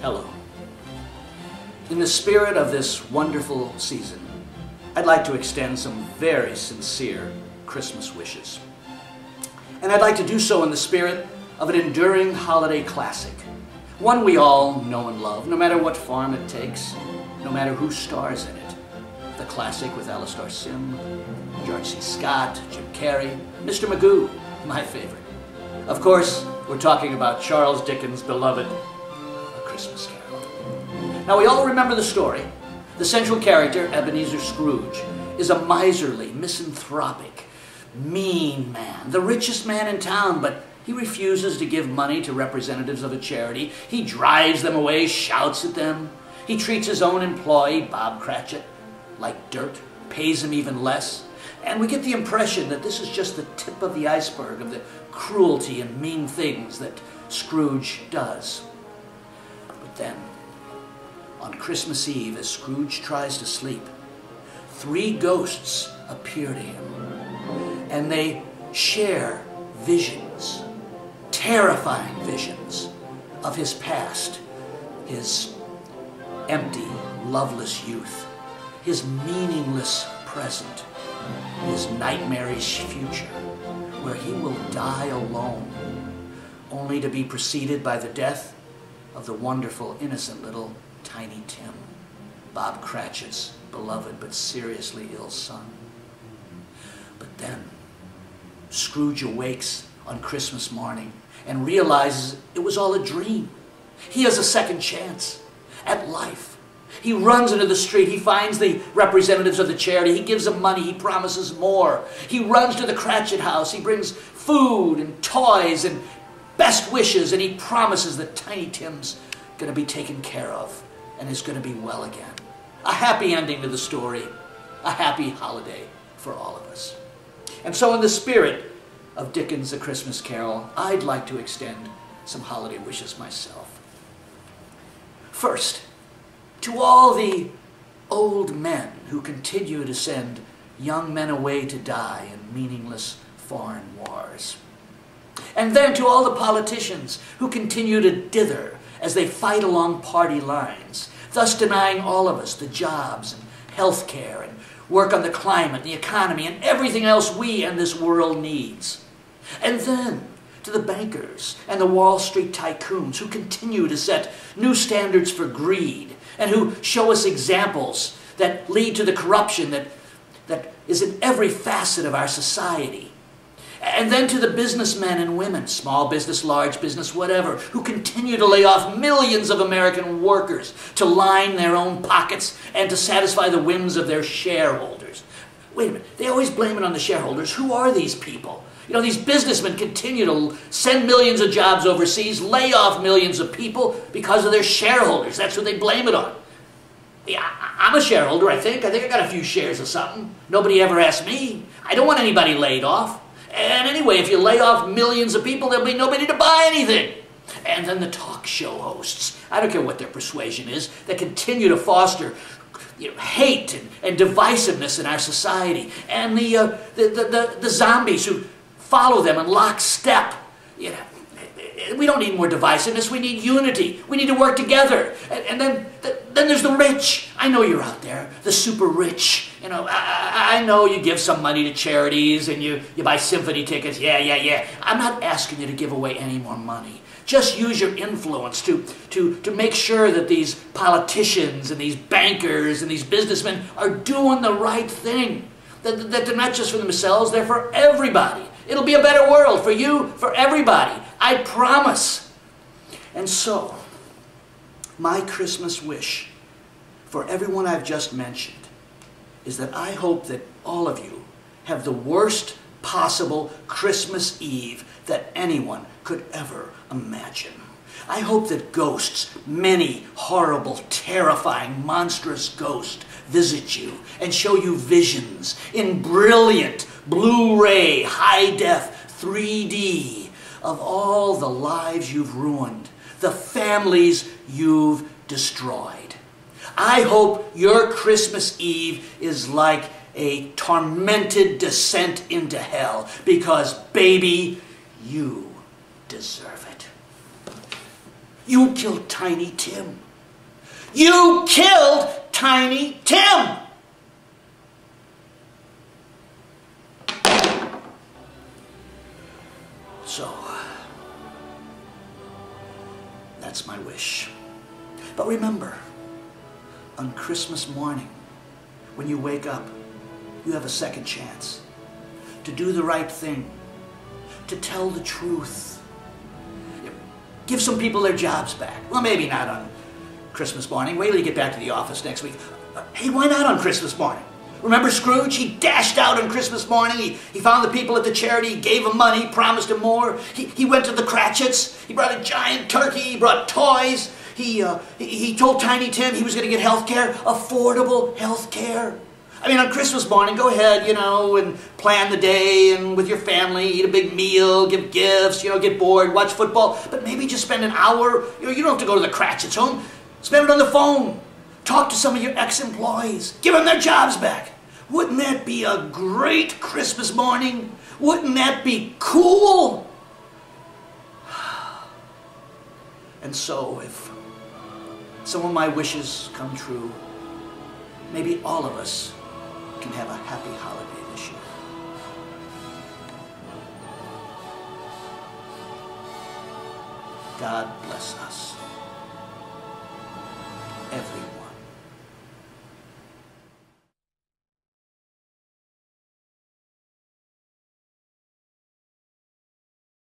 Hello. In the spirit of this wonderful season, I'd like to extend some very sincere Christmas wishes. And I'd like to do so in the spirit of an enduring holiday classic, one we all know and love, no matter what form it takes, no matter who stars in it. The classic with Alistair Sim, George C. Scott, Jim Carrey, Mr. Magoo, my favorite. Of course, we're talking about Charles Dickens' beloved A Christmas Carol. Now, we all remember the story. The central character, Ebenezer Scrooge, is a miserly, misanthropic, mean man, the richest man in town, but he refuses to give money to representatives of a charity. He drives them away, shouts at them. He treats his own employee, Bob Cratchit, like dirt, pays him even less. And we get the impression that this is just the tip of the iceberg of the cruelty and mean things that Scrooge does. But then, on Christmas Eve, as Scrooge tries to sleep, 3 ghosts appear to him, and they share visions, terrifying visions of his past, his empty, loveless youth, his meaningless present, his nightmarish future, where he will die alone, only to be preceded by the death of the wonderful, innocent little Tiny Tim, Bob Cratchit's beloved but seriously ill son. But then, Scrooge awakes on Christmas morning and realizes it was all a dream. He has a second chance at life. He runs into the street. He finds the representatives of the charity. He gives them money. He promises more. He runs to the Cratchit house. He brings food and toys and best wishes, and he promises that Tiny Tim's going to be taken care of and is going to be well again. A happy ending to the story. A happy holiday for all of us. And so in the spirit of Dickens' A Christmas Carol, I'd like to extend some holiday wishes myself. First, to all the old men who continue to send young men away to die in meaningless foreign wars. And then to all the politicians who continue to dither as they fight along party lines, thus denying all of us the jobs and health care and work on the climate, the economy, and everything else we and this world needs. And then to the bankers and the Wall Street tycoons who continue to set new standards for greed and who show us examples that lead to the corruption that is in every facet of our society. And then to the businessmen and women, small business, large business, whatever, who continue to lay off millions of American workers to line their own pockets and to satisfy the whims of their shareholders. Wait a minute, they always blame it on the shareholders. Who are these people? You know, these businessmen continue to send millions of jobs overseas, lay off millions of people because of their shareholders. That's what they blame it on. Yeah, I'm a shareholder, I think. I got a few shares of something. Nobody ever asked me. I don't want anybody laid off. And anyway, if you lay off millions of people, there'll be nobody to buy anything. And then the talk show hosts, I don't care what their persuasion is, that continue to foster hate and divisiveness in our society. And the zombies who follow them in lockstep. You know, we don't need more divisiveness. We need unity. We need to work together. And then there's the rich. I know you're out there, the super rich. You know, I know you give some money to charities and you buy symphony tickets. Yeah. I'm not asking you to give away any more money. Just use your influence to make sure that these politicians and these bankers and these businessmen are doing the right thing. That they're not just for themselves, they're for everybody. It'll be a better world for you, for everybody. I promise. And so, my Christmas wish for everyone I've just mentioned is that I hope that all of you have the worst possible Christmas Eve that anyone could ever imagine. I hope that ghosts, many horrible, terrifying, monstrous ghosts, visit you and show you visions in brilliant Blu-ray, high-def, 3D of all the lives you've ruined, the families you've destroyed. I hope your Christmas Eve is like a tormented descent into hell, because, baby, you deserve it. You killed Tiny Tim. You killed Tiny Tim! So, that's my wish. But remember, on Christmas morning, when you wake up, you have a second chance to do the right thing, to tell the truth. Give some people their jobs back. Well, maybe not on Christmas morning. Wait till you get back to the office next week. Hey, why not on Christmas morning? Remember Scrooge? He dashed out on Christmas morning. He found the people at the charity. He gave them money, promised them more. He went to the Cratchits. He brought a giant turkey. He brought toys. He told Tiny Tim he was going to get health care, affordable health care. I mean, on Christmas morning, go ahead, you know, and plan the day and with your family, eat a big meal, give gifts, you know, get bored, watch football. But maybe just spend an hour. You know, you don't have to go to the Cratchits' home. Spend it on the phone. Talk to some of your ex-employees. Give them their jobs back. Wouldn't that be a great Christmas morning? Wouldn't that be cool? And so, if some of my wishes come true, maybe all of us can have a happy holiday this year. God bless us, everyone.